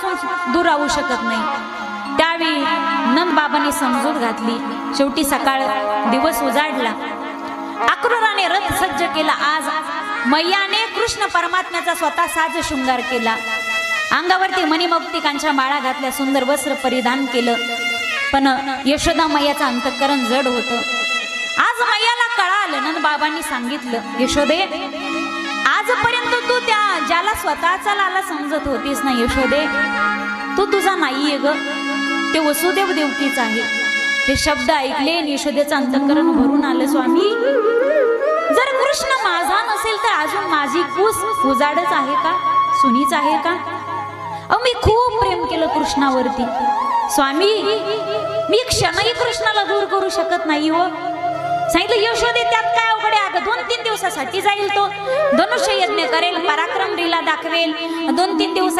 पासून दूर राहू शकत नाही। त्यावेळी नंदबाबांनी समजूत घातली। शेवटी सकाळ दिवस उजाडला, अक्रूराने रथ सज्ज केला। आज मैयाने कृष्ण परमात्म्याचा स्वतः साज शृंगार केला, अंगावरती मणिमौक्तिकांच्या माळा घातल्या, सुंदर वस्त्र परिधान केलं। पण यशोदा मैयाचं अंतःकरण जड होतं। आज मैयाला कळालं, नंदबाबांनी सांगितलं, यशोदे आजपर्यंत तू त्या ज्याला स्वतःचा लाला समजत होतीस ना यशोदे, तू तुझा नाहीये ग, ते वसुदेव देवकीच आहे। हे शब्द ऐकले यशोदेचं अंतःकरण भरून आलं। स्वामी, जर कृष्ण माझा नसेल तर अजून माझी कूस उजाडच आहे का, सुनीच आहे का? मी खूप प्रेम केलं कृष्णावरती स्वामी, मी क्षणही कृष्णाला दूर करू शकत नाही हो। सांगितलं यशोदे त्यात काय अवघड आहे, अगं 2-3 दिवसासाठी जाईल तो, धनुष्य यज्ञ करेल, पराक्रम लीला दाखवेल, 2-3 दिवस